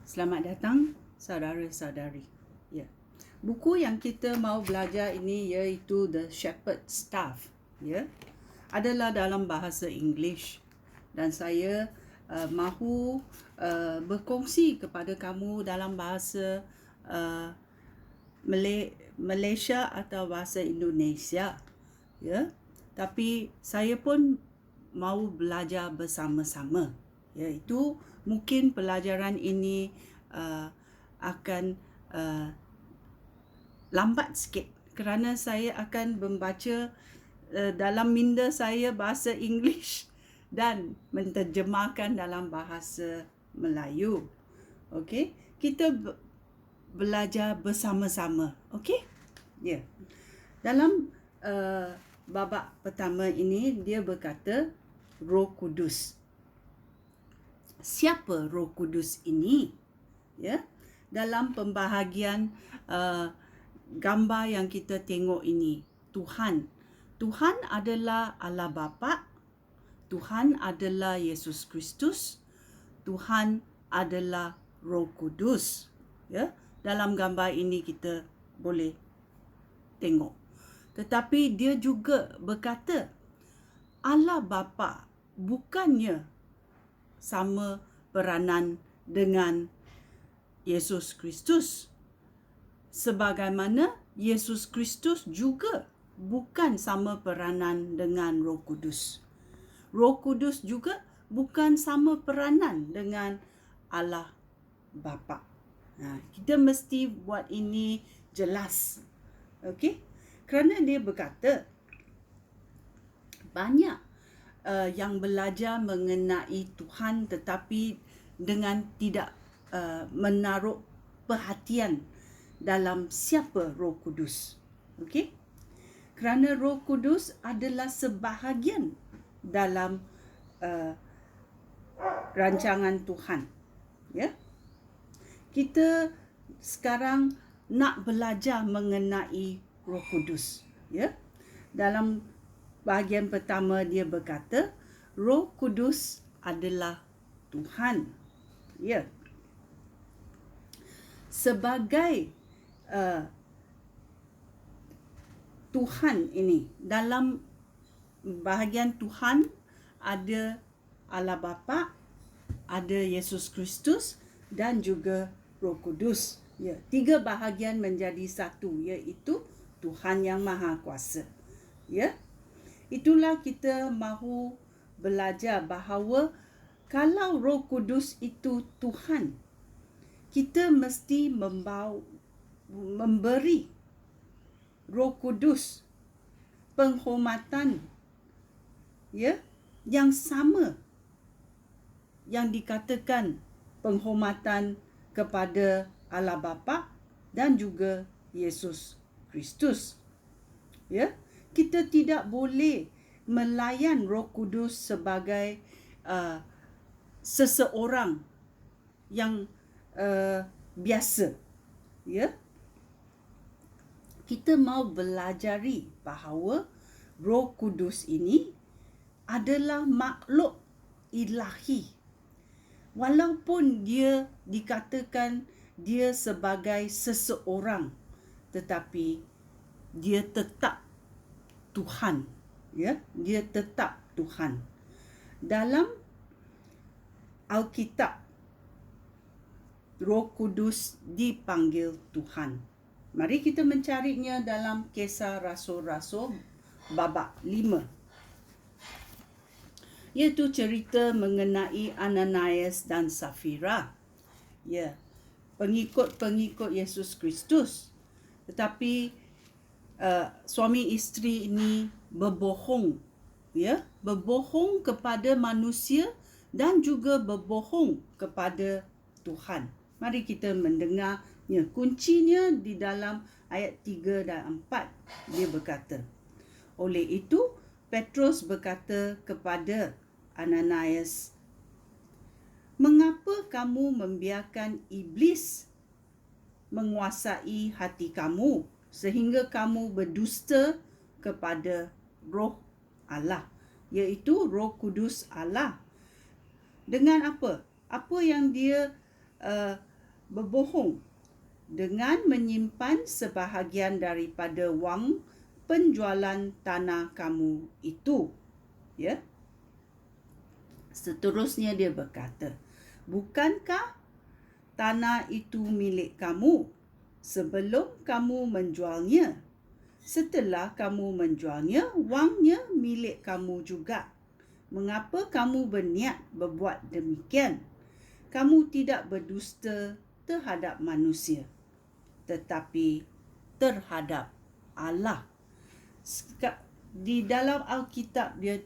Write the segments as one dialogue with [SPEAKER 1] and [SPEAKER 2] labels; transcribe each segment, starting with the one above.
[SPEAKER 1] Selamat datang saudara-saudari. Ya. Buku yang kita mau belajar ini iaitu The Shepherd's Staff, ya. Adalah dalam bahasa Inggeris dan saya mahu berkongsi kepada kamu dalam bahasa Malaysia atau bahasa Indonesia, ya. Tapi saya pun mau belajar bersama-sama, iaitu mungkin pelajaran ini akan lambat sikit kerana saya akan membaca dalam minda saya bahasa Inggeris dan menterjemahkan dalam bahasa Melayu. Okey, kita belajar bersama-sama. Okey? Ya. Dalam babak pertama ini dia berkata Roh Kudus. Siapa Roh Kudus ini? Ya, dalam pembahagian gambar yang kita tengok ini, Tuhan adalah Allah Bapa, Tuhan adalah Yesus Kristus, Tuhan adalah Roh Kudus. Ya, dalam gambar ini kita boleh tengok. Tetapi dia juga berkata Allah Bapa bukannya sama peranan dengan Yesus Kristus. Sebagaimana Yesus Kristus juga bukan sama peranan dengan Roh Kudus. Roh Kudus juga bukan sama peranan dengan Allah Bapa. Kita mesti buat ini jelas. Okey? Kerana dia berkata banyak yang belajar mengenai Tuhan tetapi dengan tidak menaruh perhatian dalam siapa Roh Kudus. Okey? Kerana Roh Kudus adalah sebahagian dalam rancangan Tuhan. Ya. Kita sekarang nak belajar mengenai Roh Kudus, ya. Dalam bahagian pertama dia berkata Roh Kudus adalah Tuhan. Ya. Sebagai Tuhan ini, dalam bahagian Tuhan ada Allah Bapa, ada Yesus Kristus dan juga Roh Kudus. Ya, tiga bahagian menjadi satu, iaitu Tuhan yang Maha Kuasa. Ya. Itulah kita mahu belajar bahawa kalau Roh Kudus itu Tuhan, kita mesti memberi Roh Kudus penghormatan, ya, yang sama yang dikatakan penghormatan kepada Allah Bapa dan juga Yesus Kristus. Ya, kita tidak boleh melayan Roh Kudus sebagai seseorang yang biasa. Ya, kita mau belajari bahawa Roh Kudus ini adalah makhluk ilahi. Walaupun dia dikatakan dia sebagai seseorang, tetapi dia tetap Tuhan. Ya, dia tetap Tuhan. Dalam Alkitab, Roh Kudus dipanggil Tuhan. Mari kita mencarinya dalam Kisah Rasul-Rasul babak 5. Iaitu cerita mengenai Ananias dan Safira. Ya, pengikut-pengikut Yesus Kristus. Tetapi suami isteri ini berbohong. Ya, berbohong kepada manusia dan juga berbohong kepada Tuhan. Mari kita mendengarnya. Kuncinya di dalam ayat 3 dan 4. Dia berkata, oleh itu Petrus berkata kepada Ananias, mengapa kamu membiarkan iblis menguasai hati kamu sehingga kamu berdusta kepada Roh Allah, iaitu Roh Kudus Allah? Dengan apa? Apa yang dia berbohong dengan menyimpan sebahagian daripada wang penjualan tanah kamu itu. Ya. Seterusnya dia berkata, bukankah tanah itu milik kamu sebelum kamu menjualnya? Setelah kamu menjualnya, wangnya milik kamu juga. Mengapa kamu berniat berbuat demikian? Kamu tidak berdusta terhadap manusia, tetapi terhadap Allah. Di dalam Alkitab dia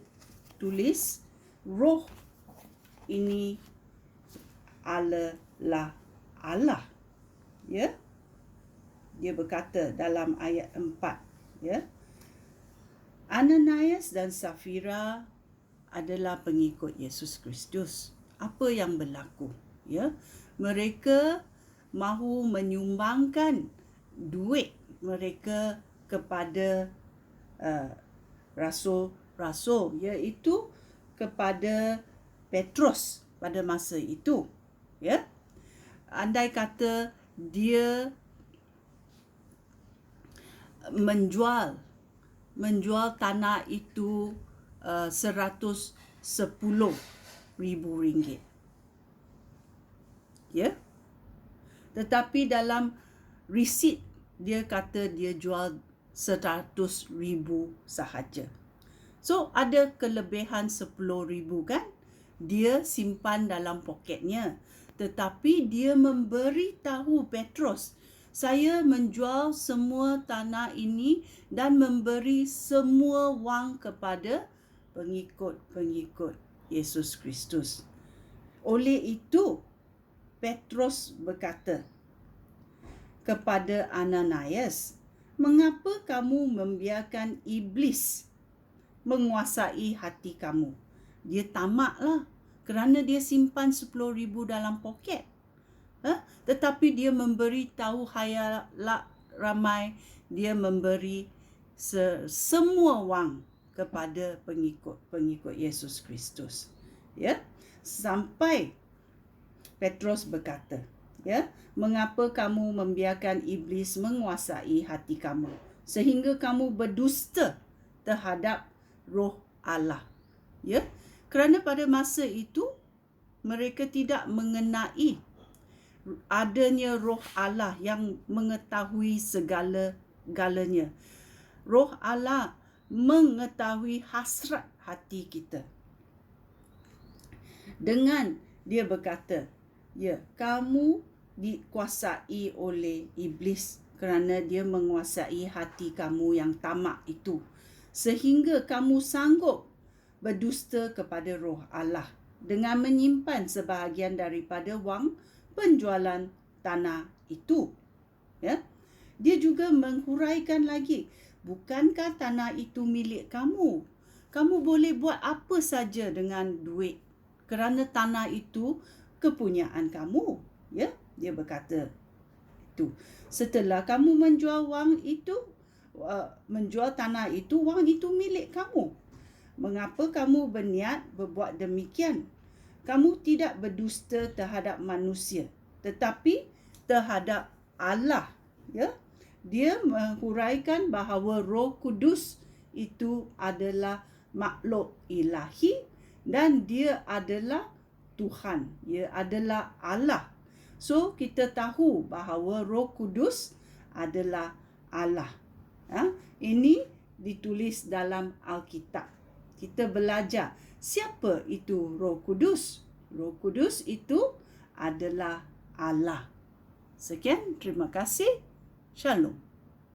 [SPEAKER 1] tulis, roh ini adalah Allah. Ya. Dia berkata dalam ayat 4, ya. Ananias dan Safira adalah pengikut Yesus Kristus. Apa yang berlaku? Ya. Mereka mahu menyumbangkan duit mereka kepada rasul-rasul, iaitu kepada Petrus pada masa itu. Ya. Andai kata dia menjual tanah itu 110,000 ringgit. Ya. Tetapi dalam resit dia kata dia jual 100,000 sahaja. So ada kelebihan 10,000 kan? Dia simpan dalam poketnya. Tetapi dia memberi tahu Petrus, saya menjual semua tanah ini dan memberi semua wang kepada pengikut-pengikut Yesus Kristus. Oleh itu, Petrus berkata kepada Ananias, mengapa kamu membiarkan iblis menguasai hati kamu? Dia tamaklah kerana dia simpan 10,000 dalam poket. Tetapi dia memberi tahu khayalak ramai, dia memberi semua wang kepada pengikut Yesus Kristus. Ya. Sampai Petrus berkata, ya, mengapa kamu membiarkan iblis menguasai hati kamu sehingga kamu berdusta terhadap roh Allah? Ya. Kerana pada masa itu mereka tidak mengenai adanya roh Allah yang mengetahui segala-galanya. Roh Allah mengetahui hasrat hati kita. Dengan dia berkata, ya, kamu dikuasai oleh iblis kerana dia menguasai hati kamu yang tamak itu, sehingga kamu sanggup berdusta kepada roh Allah dengan menyimpan sebahagian daripada wang penjualan tanah itu. Ya. Dia juga menghuraikan lagi, bukankah tanah itu milik kamu? Kamu boleh buat apa saja dengan duit kerana tanah itu kepunyaan kamu. Ya, dia berkata itu. Setelah kamu menjual menjual tanah itu, wang itu milik kamu. Mengapa kamu berniat berbuat demikian? Kamu tidak berdusta terhadap manusia, tetapi terhadap Allah. Ya. Dia menghuraikan bahawa Roh Kudus itu adalah makhluk ilahi dan dia adalah Tuhan. Dia adalah Allah. So, kita tahu bahawa Roh Kudus adalah Allah. Ini ditulis dalam Alkitab. Kita belajar siapa itu Roh Kudus. Roh Kudus itu adalah Allah. Sekian, terima kasih. Shalom.